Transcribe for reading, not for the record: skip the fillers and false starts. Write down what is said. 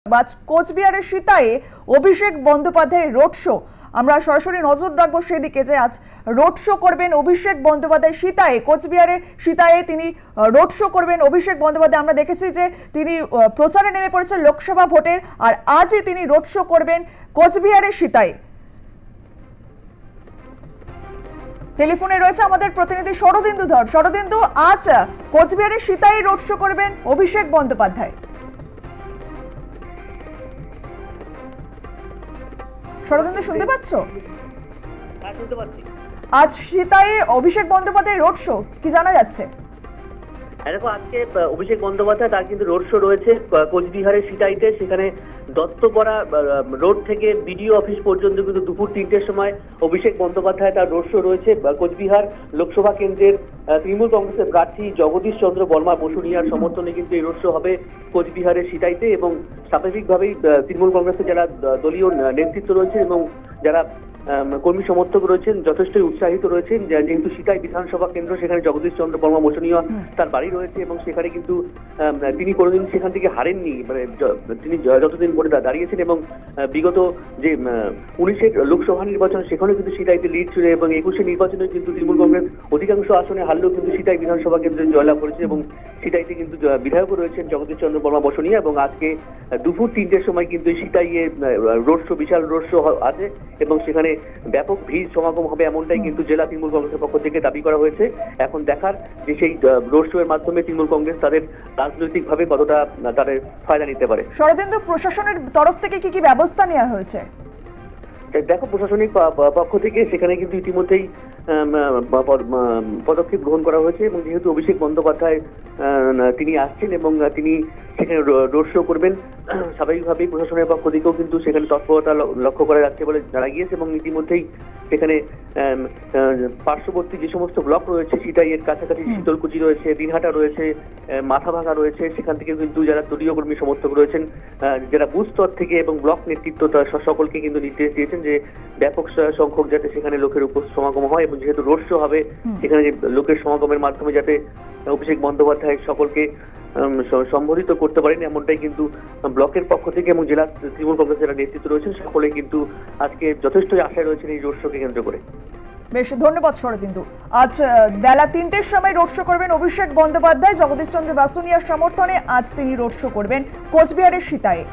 আজ কোচবিহারের সিতায়ে অভিষেক বন্দ্যোপাধ্যায়ের রোড শো। আমরা সরাসরি নজর রাখবো সেদিকে যে আজ রোড শো করবেন অভিষেক বন্দ্যোপাধ্যায় সিতায়ে। কোচবিহারের সিতায়ে তিনি রোড শো করবেন অভিষেক বন্দ্যোপাধ্যায়। আমরা দেখেছি যে তিনি প্রচারে নেমে পড়েছেন লোকসভা ভোটের, আর আজই তিনি রোড শো করবেন কোচবিহারের সিতায়ে। টেলিফোনে রয়েছে আমাদের প্রতিনিধি শরদিন্দু ধর। শরদিন্দু, আজ কোচবিহারের সিতায়ে রোড শো করবেন অভিষেক বন্দ্যোপাধ্যায়। শরদিন্দু, শুনতে পাচ্ছ? হ্যাঁ, শুনতে পাচ্ছি। আজ সিতায়ে অভিষেক বন্দ্যোপাধ্যায় রোড শো, কি জানা যাচ্ছে? দেখো, আজকে অভিষেক বন্দ্যোপাধ্যায় তার কিন্তু রোড শো রয়েছে কোচবিহারের সিতাইতে। সেখানে দত্তপাড়া রোড থেকে বিডিও অফিস পর্যন্ত কিন্তু দুপুর 3টের সময় অভিষেক বন্দ্যোপাধ্যায় তার রোড শো রয়েছে। কোচবিহার লোকসভা কেন্দ্রের তৃণমূল কংগ্রেসের প্রার্থী জগদীশ চন্দ্র বর্মা বসুনিয়ার সমর্থনে কিন্তু এই রোড শো হবে কোচবিহারের সিতাইতে। এবং স্বাভাবিকভাবেই তৃণমূল কংগ্রেসের যারা দলীয় নেতৃত্ব রয়েছে এবং যারা কর্মী সমর্থক রয়েছেন যথেষ্টই উৎসাহিত রয়েছেন, যেহেতু সিতাই বিধানসভা কেন্দ্র, সেখানে জগদীশ চন্দ্র বর্মা বসুনিয়া তার বাড়ি রয়েছে এবং সেখানে কিন্তু তিনি কোনোদিন সেখান থেকে হারেননি। মানে তিনি যতদিন ভোটে দাঁড়িয়েছেন এবং বিগত যে 19-এর লোকসভা নির্বাচন সেখানেও কিন্তু সিতাইতে লিড ছিল এবং 21-এর নির্বাচনে কিন্তু তৃণমূল কংগ্রেস অধিকাংশ আসনে হারলেও কিন্তু সিতাই বিধানসভা কেন্দ্রে জয়লাভ করেছে এবং সিতাইতে কিন্তু বিধায়কও রয়েছেন জগদীশ চন্দ্র বর্মা বসুনিয়া। এবং আজকে দুপুর 3টের সময় কিন্তু সিতাইয়ে রোড শো, বিশাল রোড শো আছে এবং সেখানে ব্যাপক ভিড় সমাগম হবে এমনটাই কিন্তু জেলা তৃণমূল কংগ্রেসের পক্ষ থেকে দাবি করা হয়েছে। এখন দেখার যে সেই রোড শো এর মাধ্যমে তৃণমূল কংগ্রেস তাদের রাজনৈতিকভাবে কতটা তাদের ফায়দা নিতে পারে। শরদিন্দু, প্রশাসনের তরফ থেকে কি কি ব্যবস্থা নেওয়া হয়েছে? দেখো, প্রশাসনিক পক্ষ থেকে সেখানে কিন্তু ইতিমধ্যেই পদক্ষেপ গ্রহণ করা হয়েছে এবং যেহেতু অভিষেক বন্দ্যোপাধ্যায় তিনি আসছেন এবং তিনি সেখানে রোড শো করবেন, স্বাভাবিকভাবেই প্রশাসনের পক্ষ থেকেও কিন্তু সেখানে তৎপরতা লক্ষ্য করা যাচ্ছে বলে জানা গিয়েছে। এবং ইতিমধ্যেই সেখানে পার্শ্ববর্তী যে সমস্ত ব্লক রয়েছে, সিতাইয়ের কাছাকাছি শীতলকুচি রয়েছে, দিনহাটা রয়েছে, মাথাভাঙা রয়েছে, সেখান থেকে কিন্তু যারা দলীয় কর্মী সমর্থক রয়েছেন, যারা বুথ স্তর থেকে এবং ব্লক নেতৃত্ব সকলকে কিন্তু নির্দেশ দিয়েছেন যে ব্যাপক সংখ্যক যাতে সেখানে লোকের সমাগম হয় এবং যেহেতু রোড শো হবে সেখানে লোকের সমাগমের মাধ্যমে যাতে অভিষেক বন্দ্যোপাধ্যায় সকলকে সম্বোধিত করতে পারেন এমনটাই কিন্তু ব্লকের পক্ষ থেকে এবং জেলা তৃণমূল কংগ্রেসের যারা নেতৃত্ব রয়েছেন সকলে কিন্তু আজকে যথেষ্টই আশায় রয়েছেন এই রোড শোকে কেন্দ্র করে। বেশ, ধন্যবাদ শরদিন্দু। আজ বেলা 3টের সময় রোড শো করবেন অভিষেক বন্দ্যোপাধ্যায় জগদীশ চন্দ্র বসুনিয়ার সমর্থনে। আজ তিনি রোড শো করবেন কোচবিহারের সিতায়ে।